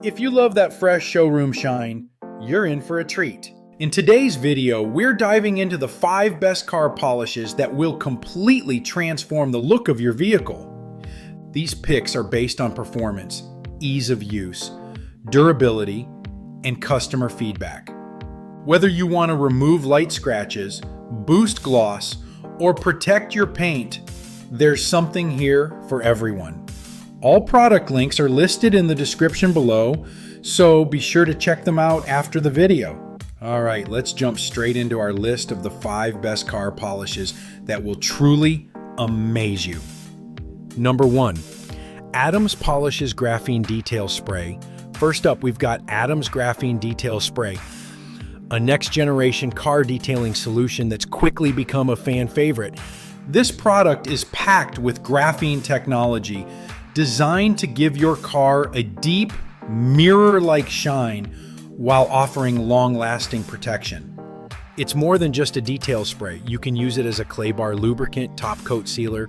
If you love that fresh showroom shine, you're in for a treat. In today's video, we're diving into the 5 best car polishes that will completely transform the look of your vehicle. These picks are based on performance, ease of use, durability, and customer feedback. Whether you want to remove light scratches, boost gloss, or protect your paint, there's something here for everyone. All product links are listed in the description below, so be sure to check them out after the video. All right, let's jump straight into our list of the 5 best car polishes that will truly amaze you. Number 1, Adams Polishes Graphene Detail Spray. First up, we've got Adams Graphene Detail Spray, a next-generation car detailing solution that's quickly become a fan favorite. This product is packed with graphene technology designed to give your car a deep, mirror-like shine while offering long-lasting protection. It's more than just a detail spray. You can use it as a clay bar lubricant, top coat sealer,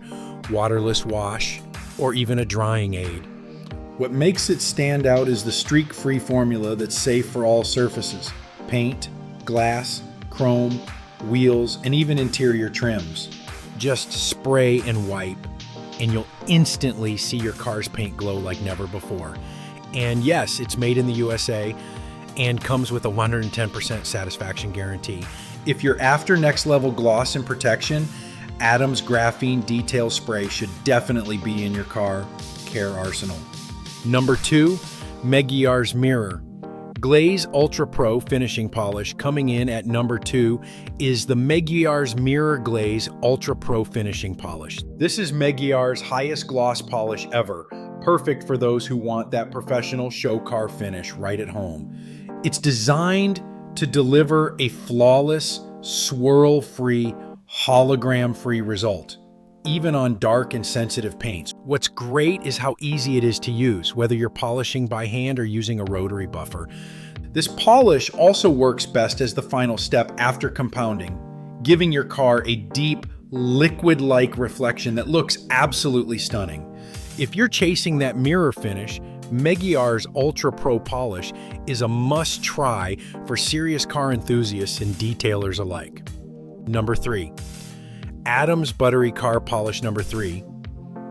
waterless wash, or even a drying aid. What makes it stand out is the streak-free formula that's safe for all surfaces: paint, glass, chrome, wheels, and even interior trims. Just spray and wipe, and you'll instantly see your car's paint glow like never before. And yes, it's made in the USA and comes with a 110% satisfaction guarantee. If you're after next level gloss and protection, Adams Graphene Detail Spray should definitely be in your car care arsenal. Number 2, Meguiar's Mirror. Glaze Ultra Pro Finishing Polish. Coming in at number 2 is the Meguiar's Mirror Glaze Ultra Pro Finishing Polish. This is Meguiar's highest gloss polish ever, perfect for those who want that professional show car finish right at home. It's designed to deliver a flawless, swirl-free, hologram-free result, even on dark and sensitive paints. What's great is how easy it is to use, whether you're polishing by hand or using a rotary buffer. This polish also works best as the final step after compounding, giving your car a deep, liquid-like reflection that looks absolutely stunning. If you're chasing that mirror finish, Meguiar's Ultra Pro polish is a must-try for serious car enthusiasts and detailers alike. Number 3. Adams Buttery Car Polish. Number 3,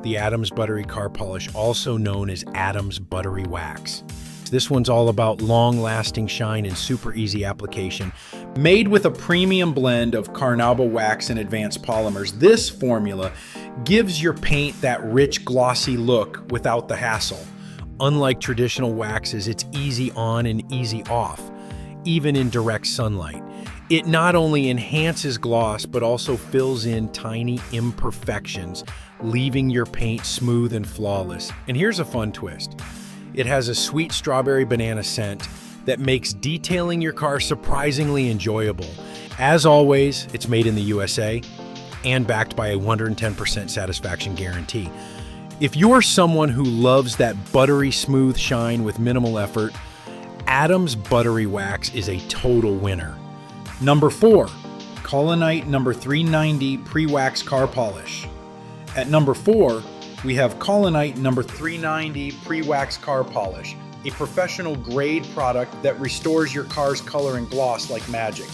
the Adams Buttery Car Polish, also known as Adams Buttery Wax. This one's all about long-lasting shine and super easy application. Made with a premium blend of carnauba wax and advanced polymers, this formula gives your paint that rich, glossy look without the hassle. Unlike traditional waxes, it's easy on and easy off, even in direct sunlight. It not only enhances gloss, but also fills in tiny imperfections, leaving your paint smooth and flawless. And here's a fun twist. It has a sweet strawberry banana scent that makes detailing your car surprisingly enjoyable. As always, it's made in the USA and backed by a 110% satisfaction guarantee. If you're someone who loves that buttery smooth shine with minimal effort, Adams Buttery Wax is a total winner. Number 4, Colonite number 390 Pre-Wax Car Polish. At number 4, we have Colonite number 390 Pre-Wax Car Polish, a professional grade product that restores your car's color and gloss like magic.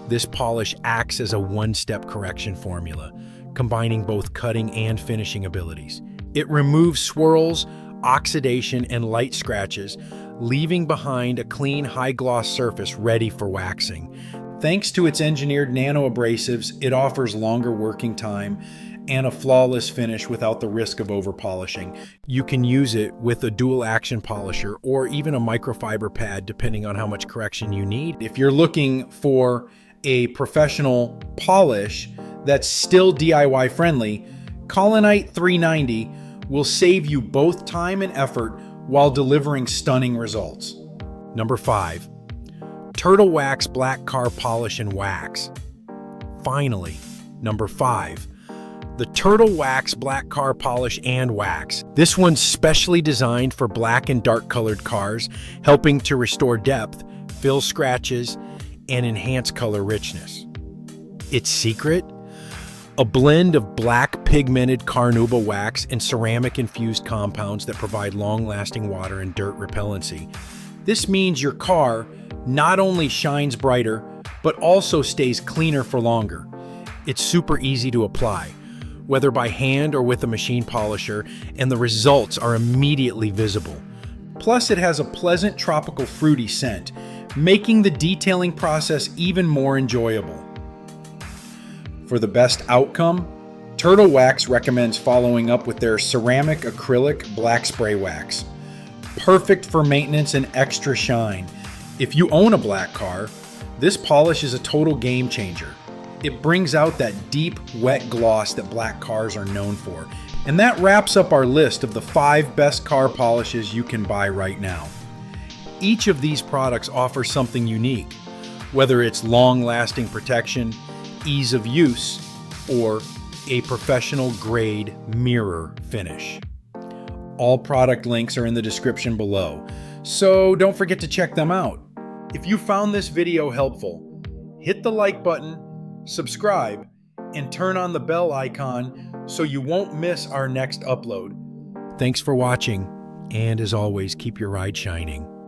This polish acts as a one-step correction formula, combining both cutting and finishing abilities. It removes swirls, oxidation, and light scratches, leaving behind a clean, high-gloss surface ready for waxing. Thanks to its engineered nano-abrasives, it offers longer working time and a flawless finish without the risk of over-polishing. You can use it with a dual-action polisher or even a microfiber pad, depending on how much correction you need. If you're looking for a professional polish that's still DIY friendly, Colonite 390 will save you both time and effort while delivering stunning results. Number 5. Turtle Wax Black Car Polish and Wax. Finally, number 5, the Turtle Wax Black Car Polish and Wax. This one's specially designed for black and dark colored cars, helping to restore depth, fill scratches, and enhance color richness. Its secret? A blend of black pigmented carnauba wax and ceramic-infused compounds that provide long-lasting water and dirt repellency. This means your car not only shines brighter, but also stays cleaner for longer. It's super easy to apply, whether by hand or with a machine polisher, and the results are immediately visible. Plus, it has a pleasant tropical fruity scent, making the detailing process even more enjoyable. For the best outcome, Turtle Wax recommends following up with their ceramic acrylic black spray wax. Perfect for maintenance and extra shine. If you own a black car, this polish is a total game changer. It brings out that deep, wet gloss that black cars are known for. And that wraps up our list of the 5 best car polishes you can buy right now. Each of these products offers something unique, whether it's long-lasting protection, ease of use, or a professional-grade mirror finish. All product links are in the description below, so don't forget to check them out. If you found this video helpful, hit the like button, subscribe, and turn on the bell icon so you won't miss our next upload. Thanks for watching, and as always, keep your ride shining.